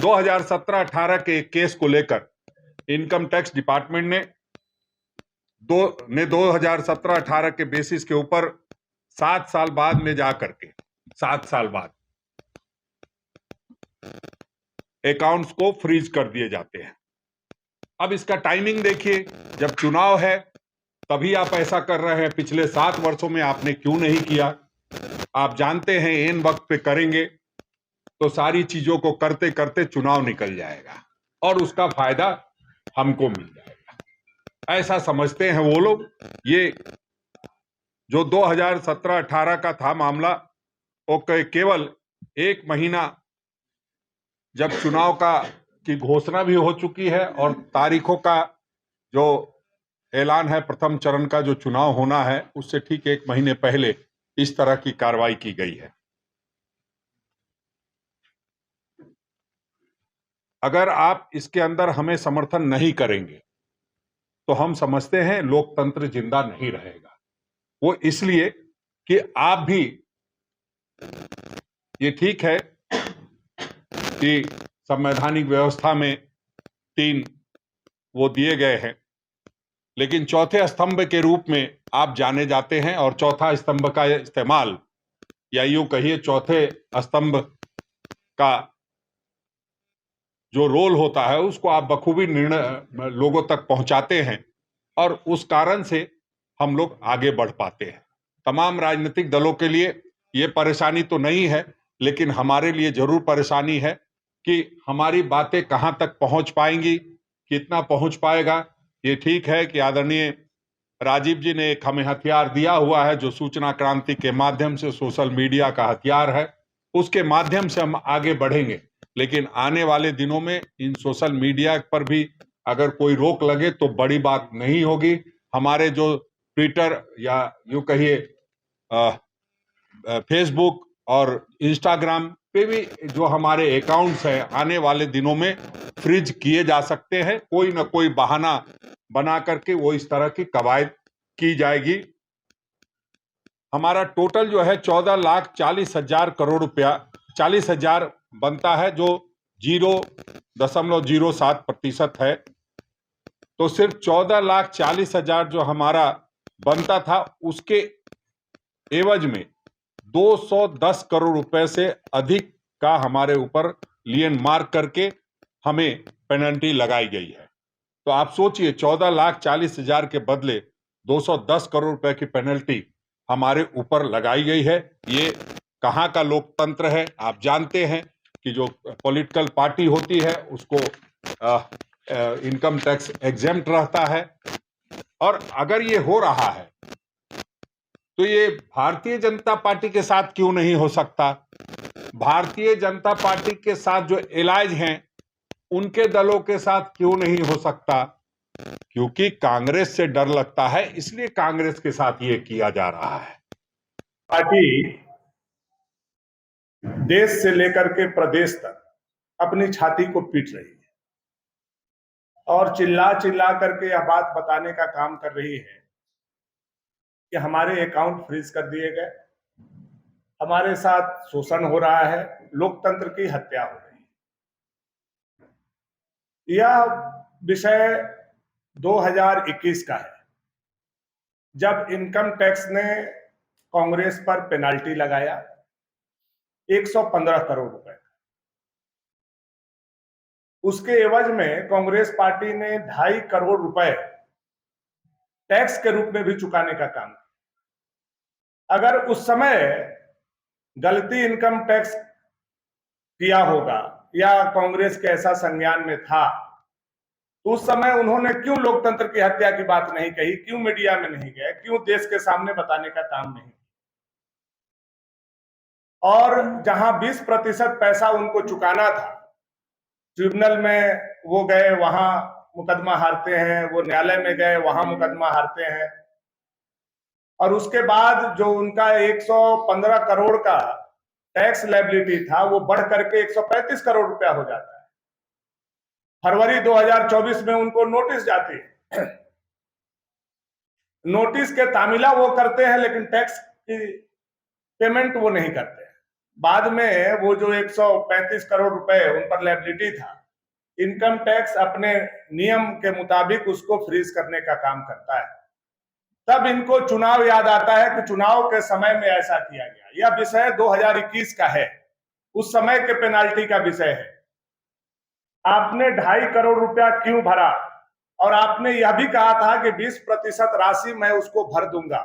2017-18 के केस को लेकर इनकम टैक्स डिपार्टमेंट ने 2017-18 के बेसिस के ऊपर 7 साल बाद में जाकर के 7 साल बाद अकाउंट्स को फ्रीज कर दिए जाते हैं। अब इसका टाइमिंग देखिए, जब चुनाव है तभी आप ऐसा कर रहे हैं। पिछले 7 वर्षों में आपने क्यों नहीं किया? आप जानते हैं एन वक्त पे करेंगे तो सारी चीजों को करते करते चुनाव निकल जाएगा और उसका फायदा हमको मिल जाएगा, ऐसा समझते हैं वो लोग। ये जो 2017-18 का था मामला, वो केवल 1 महीना जब चुनाव की घोषणा भी हो चुकी है और तारीखों का जो ऐलान है, प्रथम चरण का जो चुनाव होना है, उससे ठीक 1 महीने पहले इस तरह की कार्रवाई की गई है। अगर आप इसके अंदर हमें समर्थन नहीं करेंगे तो हम समझते हैं लोकतंत्र जिंदा नहीं रहेगा। वो इसलिए कि आप भी, ये ठीक है कि संवैधानिक व्यवस्था में 3 वो दिए गए हैं, लेकिन चौथे स्तंभ के रूप में आप जाने जाते हैं और चौथा स्तंभ का इस्तेमाल, या यूं कहिए चौथे स्तंभ का जो रोल होता है उसको आप बखूबी निर्णय लोगों तक पहुंचाते हैं और उस कारण से हम लोग आगे बढ़ पाते हैं। तमाम राजनीतिक दलों के लिए ये परेशानी तो नहीं है, लेकिन हमारे लिए जरूर परेशानी है कि हमारी बातें कहां तक पहुंच पाएंगी, कितना पहुंच पाएगा। ये ठीक है कि आदरणीय राजीव जी ने एक हमें हथियार दिया हुआ है जो सूचना क्रांति के माध्यम से सोशल मीडिया का हथियार है, उसके माध्यम से हम आगे बढ़ेंगे। लेकिन आने वाले दिनों में इन सोशल मीडिया पर भी अगर कोई रोक लगे तो बड़ी बात नहीं होगी। हमारे जो ट्विटर या यूं कहिए फेसबुक और इंस्टाग्राम पे भी जो हमारे अकाउंट्स हैं, आने वाले दिनों में फ्रीज किए जा सकते हैं। कोई ना कोई बहाना बना करके वो इस तरह की कवायद की जाएगी। हमारा टोटल जो है 14,40,000 करोड़ रुपया, 40,000 बनता है, जो 0.07% है। तो सिर्फ 14,40,000 जो हमारा बनता था, उसके एवज में 210 करोड़ रुपए से अधिक का हमारे ऊपर लियन मार्क करके हमें पेनल्टी लगाई गई है। तो आप सोचिए, 14,40,000 के बदले 210 करोड़ रुपए की पेनल्टी हमारे ऊपर लगाई गई है। ये कहां का लोकतंत्र है? आप जानते हैं कि जो पॉलिटिकल पार्टी होती है उसको इनकम टैक्स एग्जेम्प्ट रहता है। और अगर ये हो रहा है तो ये भारतीय जनता पार्टी के साथ क्यों नहीं हो सकता? भारतीय जनता पार्टी के साथ जो एलाइज हैं उनके दलों के साथ क्यों नहीं हो सकता? क्योंकि कांग्रेस से डर लगता है, इसलिए कांग्रेस के साथ ये किया जा रहा है। पार्टी देश से लेकर के प्रदेश तक अपनी छाती को पीट रही है और चिल्ला चिल्ला करके यह बात बताने का काम कर रही है कि हमारे अकाउंट फ्रीज कर दिए गए, हमारे साथ शोषण हो रहा है, लोकतंत्र की हत्या हो रही है। यह विषय 2021 का है, जब इनकम टैक्स ने कांग्रेस पर पेनाल्टी लगाया 115 करोड़ रुपए। उसके एवज में कांग्रेस पार्टी ने 2.5 करोड़ रुपए टैक्स के रूप में भी चुकाने का काम किया। अगर उस समय गलती इनकम टैक्स किया होगा या कांग्रेस के ऐसा संज्ञान में था, तो उस समय उन्होंने क्यों लोकतंत्र की हत्या की बात नहीं कही, क्यों मीडिया में नहीं गए, क्यों देश के सामने बताने का काम नहीं? और जहां 20% पैसा उनको चुकाना था, ट्रिब्यूनल में वो गए, वहां मुकदमा हारते हैं, वो न्यायालय में गए, वहां मुकदमा हारते हैं, और उसके बाद जो उनका 115 करोड़ का टैक्स लायबिलिटी था वो बढ़ करके 135 करोड़ रुपया हो जाता है। फरवरी 2024 में उनको नोटिस जाती है। नोटिस के तामीला वो करते हैं, लेकिन टैक्स की पेमेंट वो नहीं करते हैं। बाद में वो जो 135 करोड़ रुपए उन पर लायबिलिटी था, इनकम टैक्स अपने नियम के मुताबिक उसको फ्रीज करने का काम करता है। तब इनको चुनाव याद आता है कि चुनाव के समय में ऐसा किया गया। यह विषय 2021 का है, उस समय के पेनाल्टी का विषय है। आपने 2.5 करोड़ रुपया क्यों भरा? और आपने यह भी कहा था कि 20% राशि मैं उसको भर दूंगा।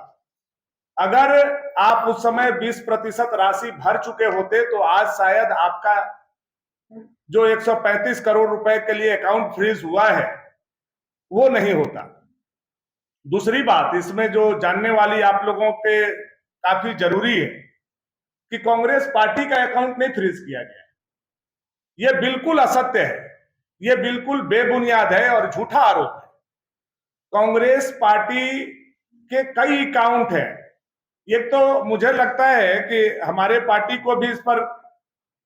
अगर आप उस समय 20% राशि भर चुके होते तो आज शायद आपका जो 135 करोड़ रुपए के लिए अकाउंट फ्रीज हुआ है वो नहीं होता। दूसरी बात इसमें जो जानने वाली आप लोगों के काफी जरूरी है कि कांग्रेस पार्टी का अकाउंट नहीं फ्रीज किया गया। यह बिल्कुल असत्य है, यह बिल्कुल बेबुनियाद है और झूठा आरोप है। कांग्रेस पार्टी के कई अकाउंट हैं। एक तो मुझे लगता है कि हमारे पार्टी को भी इस पर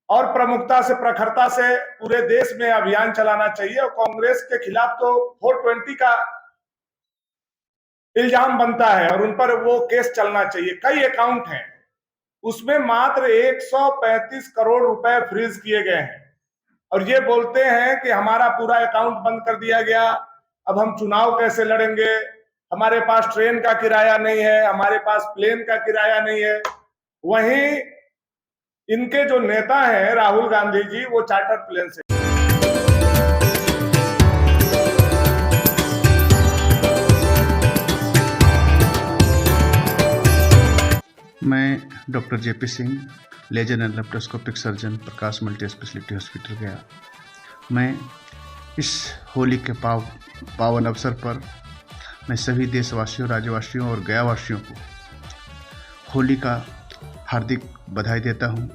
और प्रमुखता से, प्रखरता से पूरे देश में अभियान चलाना चाहिए और कांग्रेस के खिलाफ तो 420 का इल्जाम बनता है और उन पर वो केस चलना चाहिए। कई अकाउंट हैं, उसमें मात्र 135 करोड़ रुपए फ्रीज किए गए हैं और ये बोलते हैं कि हमारा पूरा अकाउंट बंद कर दिया गया, अब हम चुनाव कैसे लड़ेंगे, हमारे पास ट्रेन का किराया नहीं है, हमारे पास प्लेन का किराया नहीं है। वहीं इनके जो नेता हैं राहुल गांधी जी, वो चार्टर प्लेन से। मैं doctor JP Singh, laser and laparoscopic surgeon, Prakash multi speciality hospital गया। मैं इस होली के पावन अवसर पर मैं सभी देशवासियों, राज्यवासियों और गयावासियों को होली का हार्दिक बधाई देता हूँ।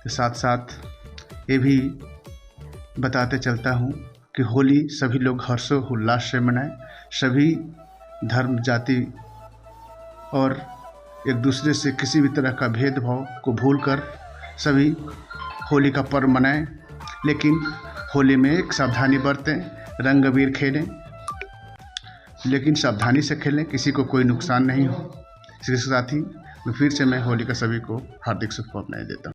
साथ साथ ये भी बताते चलता हूँ कि होली सभी लोग हर्षोल्लास से मनाएं, सभी धर्म, जाति और एक दूसरे से किसी भी तरह का भेदभाव को भूलकर सभी होली का पर्व मनाएं। लेकिन होली में एक सावधानी बरतें, रंग अबीर खेलें, लेकिन सावधानी से खेलें, किसी को कोई नुकसान नहीं हो। इसके साथ ही फिर से मैं होली का सभी को हार्दिक शुभकामनाएं देता हूँ।